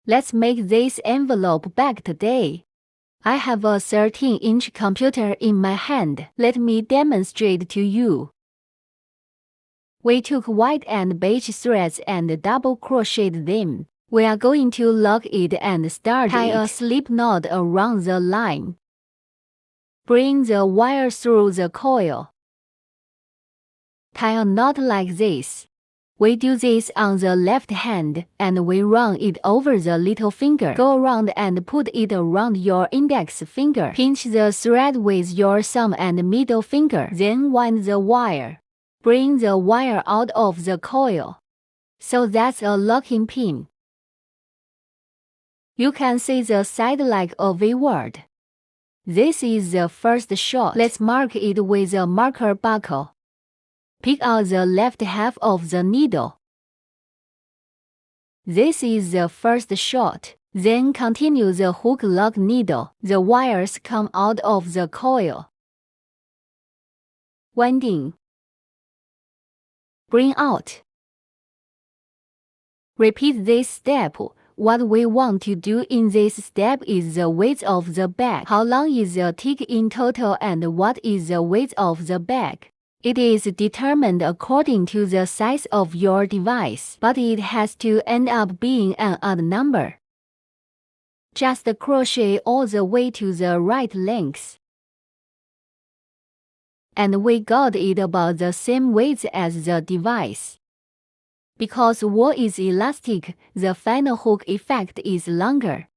Let's make this envelope bag today. I have a 13-inch computer in my hand. Let me demonstrate to you. We took white and beige threads and double crocheted them. We are going to lock it and start Tie a slip knot around the line. Bring the wire through the coil. Tie a knot like this. We do this on the left hand, and we run it over the little finger. Go around and put it around your index finger. Pinch the thread with your thumb and middle finger. Then wind the wire. Bring the wire out of the coil. So that's a locking pin. You can see the side like a V word. This is the first shot. Let's mark it with a marker buckle. Pick out the left half of the needle. This is the first shot. Then continue the hook lock needle. The wires come out of the coil. Winding. Bring out. Repeat this step. What we want to do in this step is the width of the bag. How long is the tick in total and what is the width of the bag? It is determined according to the size of your device, but it has to end up being an odd number. Just crochet all the way to the right length. And we got it about the same width as the device. Because wool is elastic, the final hook effect is longer.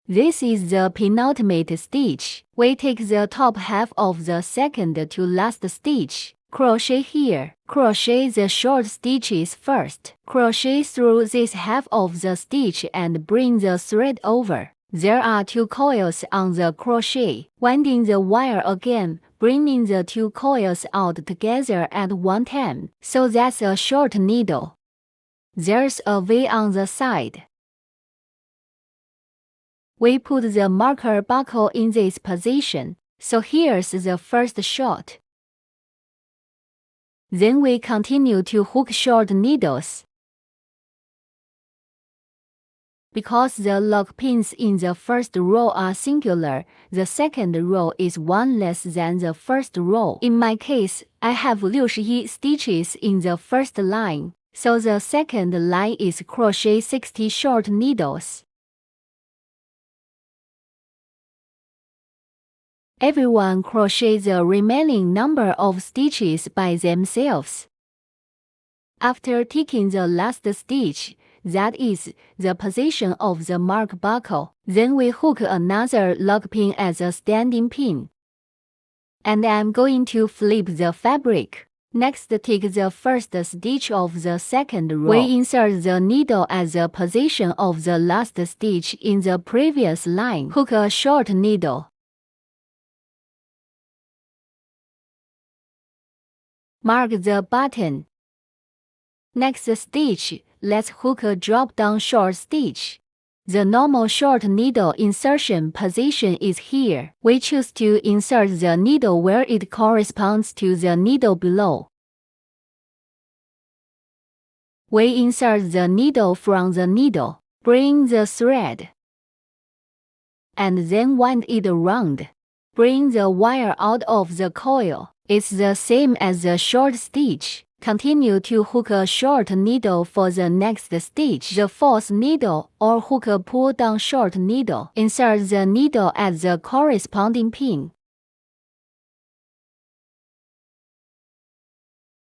This is the penultimate stitch. We take the top half of the second to last stitch. Crochet here. Crochet the short stitches first. Crochet through this half of the stitch and bring the thread over. There are 2 coils on the crochet. Winding the wire again, bringing the 2 coils out together at one time. So that's a short needle. There's a V on the side. We put the marker buckle in this position, so here's the first shot. Then we continue to hook short needles. Because the lock pins in the first row are singular, the second row is one less than the first row. In my case, I have 61 stitches in the first line, so the second line is crochet 60 short needles. Everyone crochet the remaining number of stitches by themselves. After ticking the last stitch, that is, the position of the mark buckle, then we hook another lock pin as a standing pin. And I'm going to flip the fabric. Next, take the first stitch of the second row. We insert the needle at the position of the last stitch in the previous line. Hook a short needle. Mark the button. Next stitch, let's hook a drop-down short stitch. The normal short needle insertion position is here. We choose to insert the needle where it corresponds to the needle below. We insert the needle from the needle. Bring the thread. And then wind it around. Bring the wire out of the coil. It's the same as the short stitch. Continue to hook a short needle for the next stitch. The fourth needle, or hook a pull-down short needle. Insert the needle at the corresponding pin.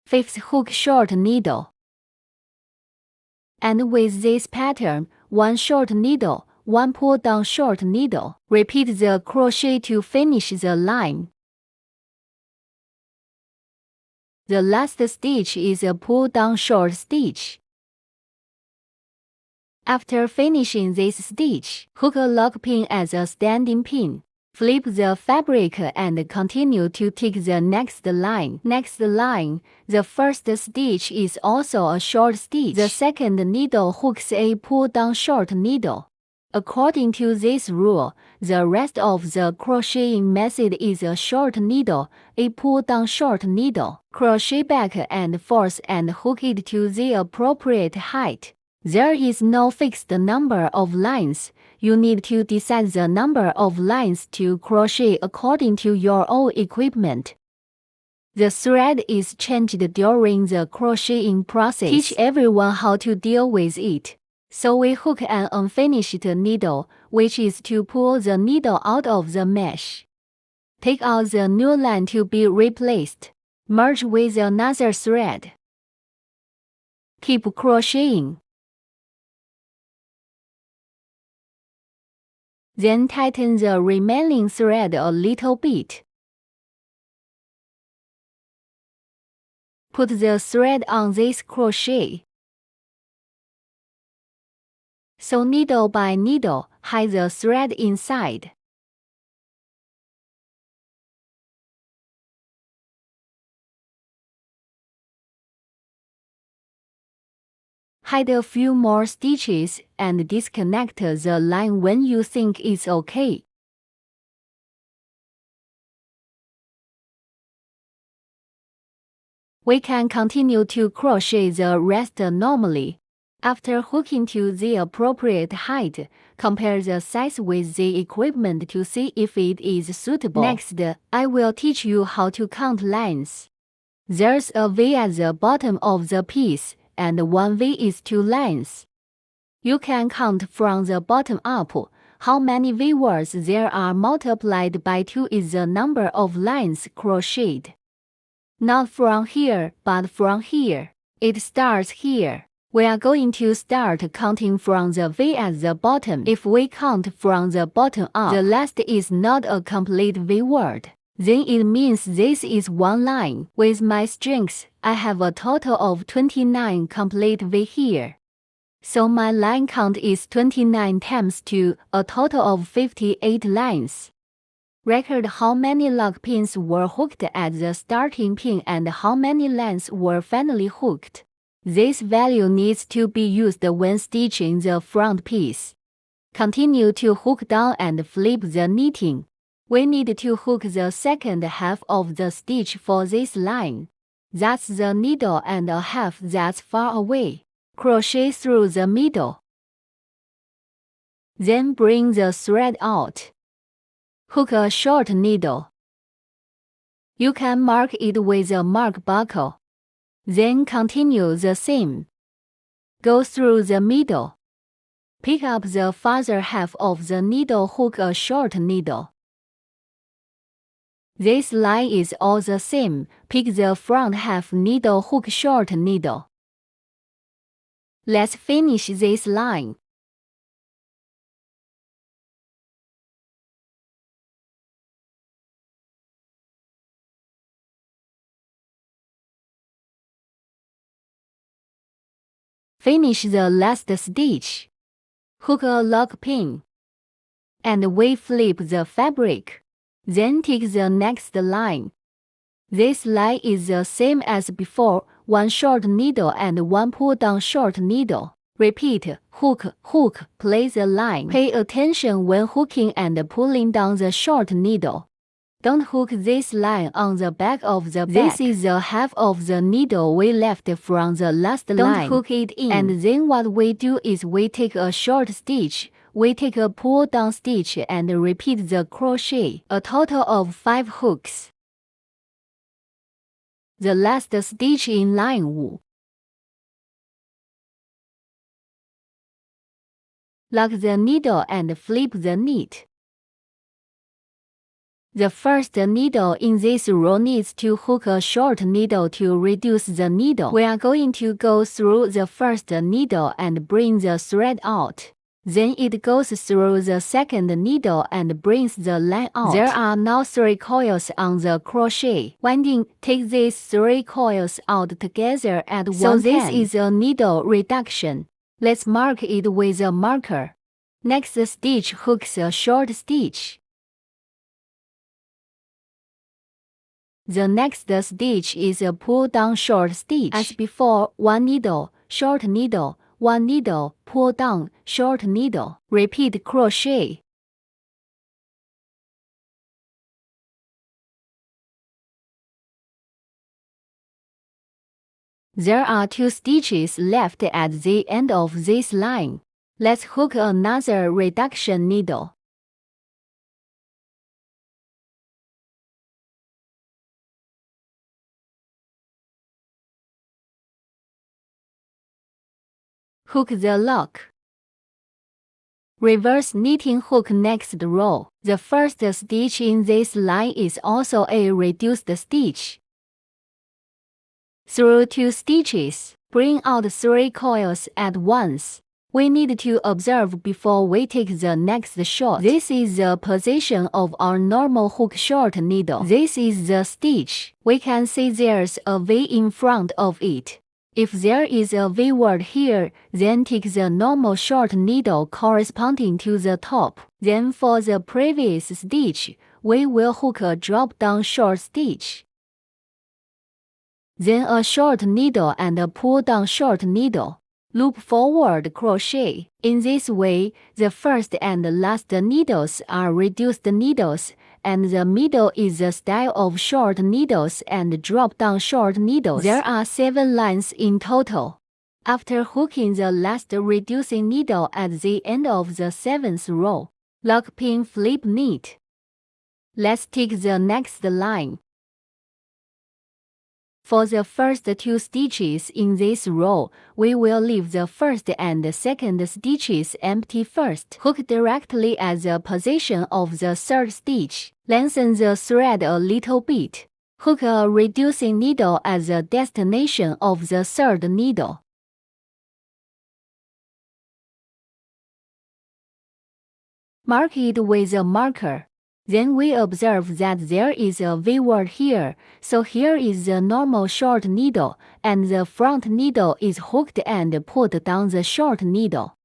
Fifth hook short needle. And with this pattern, 1 short needle, 1 pull-down short needle. Repeat the crochet to finish the line. The last stitch is a pull-down short stitch. After finishing this stitch, hook a lock pin as a standing pin. Flip the fabric and continue to tick the next line. Next line, the first stitch is also a short stitch. The second needle hooks a pull-down short needle. According to this rule, the rest of the crocheting method is a short needle, a pull-down short needle. Crochet back and forth and hook it to the appropriate height. There is no fixed number of lines. You need to decide the number of lines to crochet according to your own equipment. The thread is changed during the crocheting process. Teach everyone how to deal with it. So we hook an unfinished needle, which is to pull the needle out of the mesh. Take out the new line to be replaced. Merge with another thread. Keep crocheting. Then tighten the remaining thread a little bit. Put the thread on this crochet. Sew needle by needle, hide the thread inside. Hide a few more stitches and disconnect the line when you think it's okay. We can continue to crochet the rest normally. After hooking to the appropriate height, compare the size with the equipment to see if it is suitable. Next, I will teach you how to count lines. There's a V at the bottom of the piece, and one V is 2 lines. You can count from the bottom up. How many V words there are multiplied by 2 is the number of lines crocheted. Not from here, but from here. It starts here. We are going to start counting from the V at the bottom. If we count from the bottom up, the last is not a complete V word. Then it means this is one line. With my strings, I have a total of 29 complete V here. So my line count is 29 times 2, a total of 58 lines. Record how many lock pins were hooked at the starting pin and how many lines were finally hooked. This value needs to be used when stitching the front piece. Continue to hook down and flip the knitting. We need to hook the second half of the stitch for this line. That's the needle and a half that's far away. Crochet through the middle. Then bring the thread out. Hook a short needle. You can mark it with a mark buckle. Then continue the same. Go through the middle. Pick up the farther half of the needle, hook a short needle. This line is all the same. Pick the front half needle, hook short needle. Let's finish this line. Finish the last stitch. Hook a lock pin. And we flip the fabric. Then take the next line. This line is the same as before, one short needle and one pull-down short needle. Repeat, hook, hook, play the line. Pay attention when hooking and pulling down the short needle. Don't hook this line on the back of the back. This is the half of the needle we left from the last line. Don't hook it in. And then what we do is we take a short stitch, we take a pull down stitch and repeat the crochet, a total of 5 hooks. The last stitch in line 5. Lock the needle and flip the knit. The first needle in this row needs to hook a short needle to reduce the needle. We are going to go through the first needle and bring the thread out. Then it goes through the second needle and brings the line out. There are now 3 coils on the crochet winding. Take these 3 coils out together at one time. So this is a needle reduction. Let's mark it with a marker. Next stitch hooks a short stitch. The next stitch is a pull-down short stitch. As before, 1 needle, short needle, 1 needle, pull down, short needle. Repeat crochet. There are 2 stitches left at the end of this line. Let's hook another reduction needle. Hook the lock. Reverse knitting hook next row. The first stitch in this line is also a reduced stitch. Through 2 stitches, bring out 3 coils at once. We need to observe before we take the next short. This is the position of our normal hook short needle. This is the stitch. We can see there's a V in front of it. If there is a V word here, then take the normal short needle corresponding to the top. Then for the previous stitch, we will hook a drop-down short stitch. Then a short needle and a pull-down short needle. Loop forward crochet. In this way, the first and last needles are reduced needles, and the middle is the style of short needles and drop-down short needles. There are 7 lines in total. After hooking the last reducing needle at the end of the 7th row, lock pin flip knit. Let's take the next line. For the first 2 stitches in this row, we will leave the first and second stitches empty first. Hook directly at the position of the 3rd stitch. Lengthen the thread a little bit. Hook a reducing needle at the destination of the 3rd needle. Mark it with a marker. Then we observe that there is a V word here, so here is the normal short needle, and the front needle is hooked and pulled down the short needle.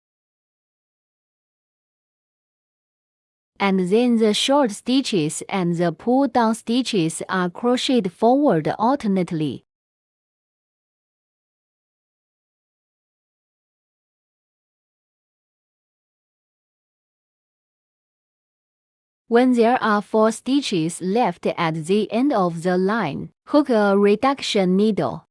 And then the short stitches and the pull-down stitches are crocheted forward alternately. When there are 4 stitches left at the end of the line, hook a reduction needle.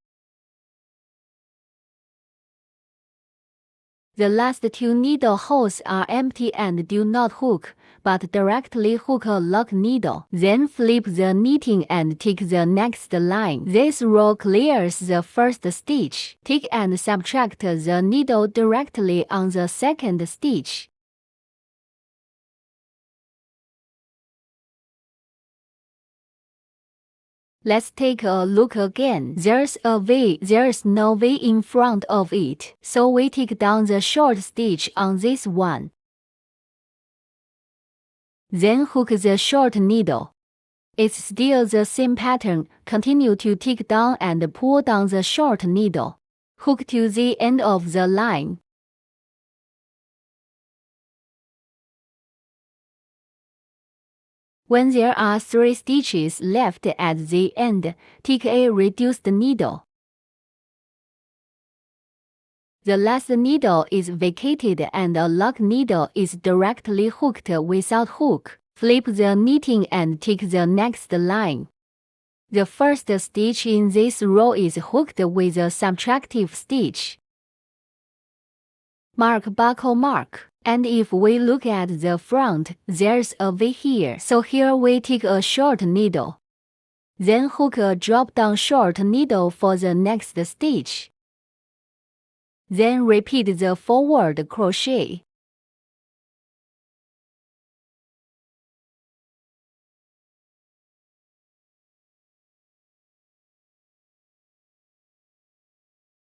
The last 2 needle holes are empty and do not hook, but directly hook a lock needle. Then flip the knitting and take the next line. This row clears the first stitch. Take and subtract the needle directly on the 2nd stitch. Let's take a look again. There's a V, there's no V in front of it, so we take down the short stitch on this one. Then hook the short needle. It's still the same pattern. Continue to take down and pull down the short needle. Hook to the end of the line. When there are 3 stitches left at the end, take a reduced needle. The last needle is vacated and a lock needle is directly hooked without hook. Flip the knitting and take the next line. The first stitch in this row is hooked with a subtractive stitch. Mark buckle mark. And if we look at the front, there's a V here. So here we take a short needle. Then hook a drop-down short needle for the next stitch. Then repeat the forward crochet.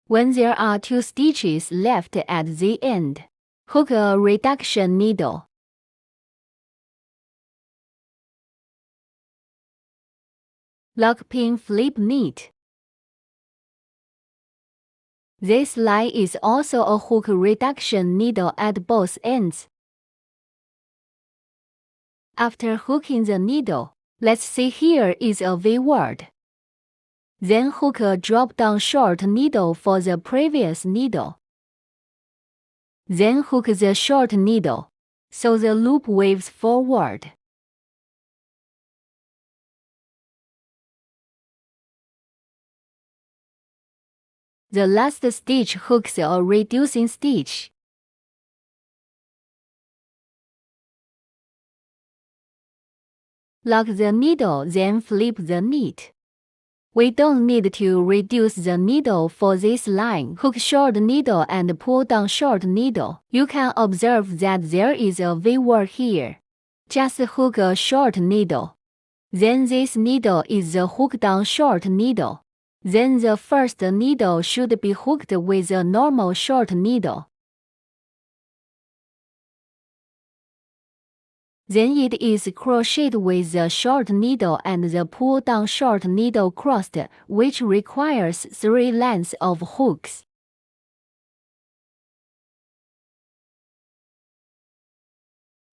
When there are 2 stitches left at the end, hook a reduction needle. Lock pin flip knit. This line is also a hook reduction needle at both ends. After hooking the needle, Let's see, here is a V word. Then hook a drop-down short needle for the previous needle. Then hook the short needle, so the loop waves forward. The last stitch hooks a reducing stitch. Lock the needle, then flip the knit. We don't need to reduce the needle for this line. Hook short needle and pull down short needle. You can observe that there is a V word here. Just hook a short needle. Then this needle is the hook down short needle. Then the first needle should be hooked with a normal short needle. Then it is crocheted with the short needle and the pull down short needle crossed, which requires 3 lengths of hooks.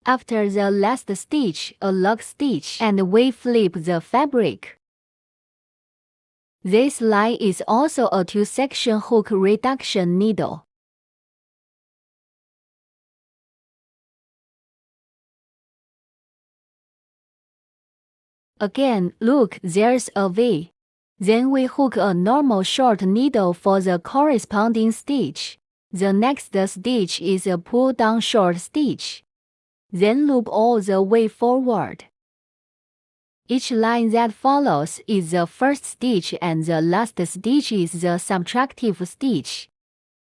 After the last stitch, a lock stitch, and we flip the fabric. This line is also a 2-section hook reduction needle. Again, look, there's a V. Then we hook a normal short needle for the corresponding stitch. The next stitch is a pull-down short stitch. Then loop all the way forward. Each line that follows is the first stitch and the last stitch is the subtractive stitch.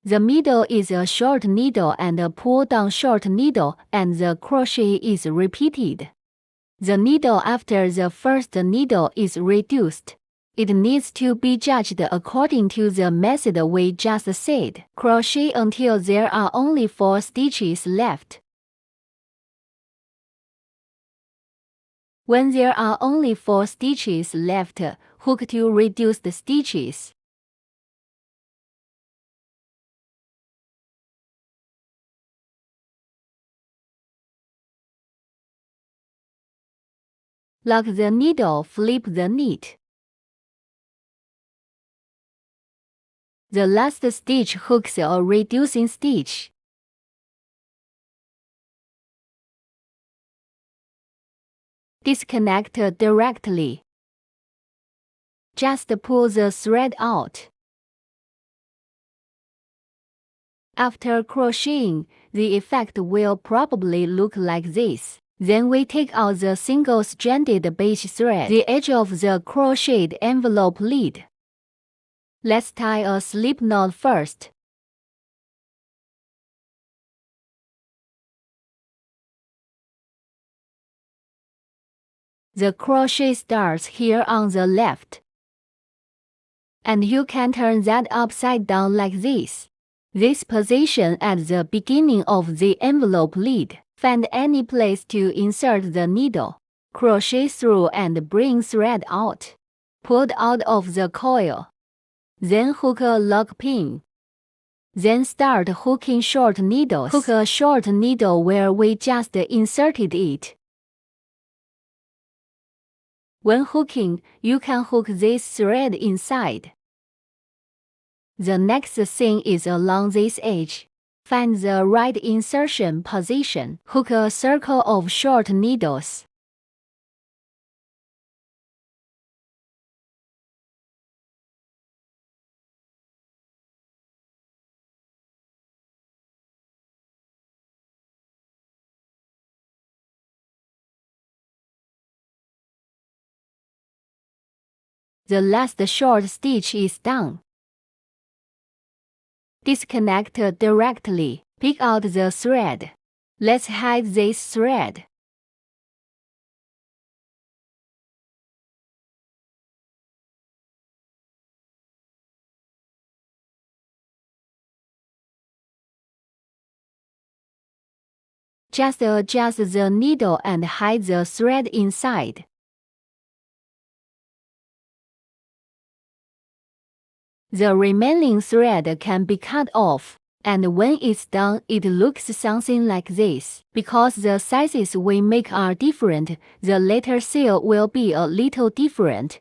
The middle is a short needle and a pull-down short needle, and the crochet is repeated. The needle after the first needle is reduced. It needs to be judged according to the method we just said. Crochet until there are only 4 stitches left. When there are only 4 stitches left, hook 2 reduced stitches. Lock the needle, flip the knit. The last stitch hooks a reducing stitch. Disconnect directly. Just pull the thread out. After crocheting, the effect will probably look like this. Then we take out the single-stranded beige thread, the edge of the crocheted envelope lead. Let's tie a slip knot first. The crochet starts here on the left. And you can turn that upside down like this. This position at the beginning of the envelope lead. Find any place to insert the needle. Crochet through and bring thread out. Pull out of the coil. Then hook a lock pin. Then start hooking short needles. Hook a short needle where we just inserted it. When hooking, you can hook this thread inside. The next thing is along this edge. Find the right insertion position. Hook a circle of short needles. The last short stitch is done. Disconnect directly. Pick out the thread. Let's hide this thread. Just adjust the needle and hide the thread inside. The remaining thread can be cut off. And when it's done, it looks something like this. Because the sizes we make are different, the letter seal will be a little different.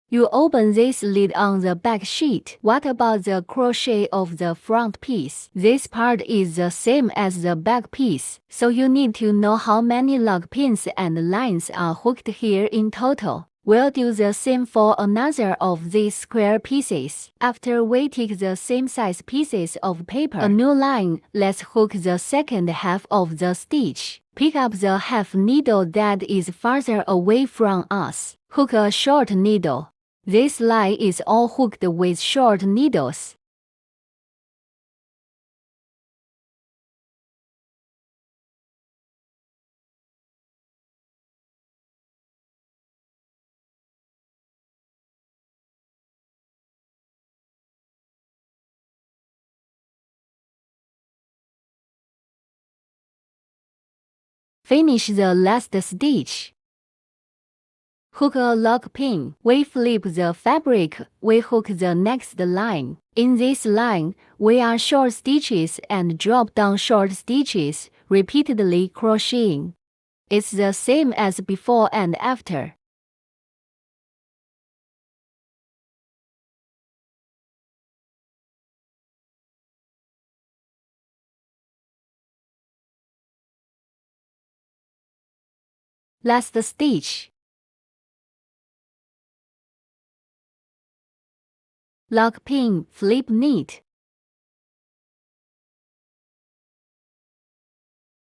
You open this lid on the back sheet. What about the crochet of the front piece? This part is the same as the back piece, so you need to know how many lug pins and lines are hooked here in total. We'll do the same for another of these square pieces. After we take the same size pieces of paper, a new line, let's hook the second half of the stitch. Pick up the half needle that is farther away from us. Hook a short needle. This line is all hooked with short needles. Finish the last stitch. Hook a lock pin. We flip the fabric. We hook the next line. In this line, we are short stitches and drop down short stitches, repeatedly crocheting. It's the same as before and after. Last stitch. Lock pin, flip knit.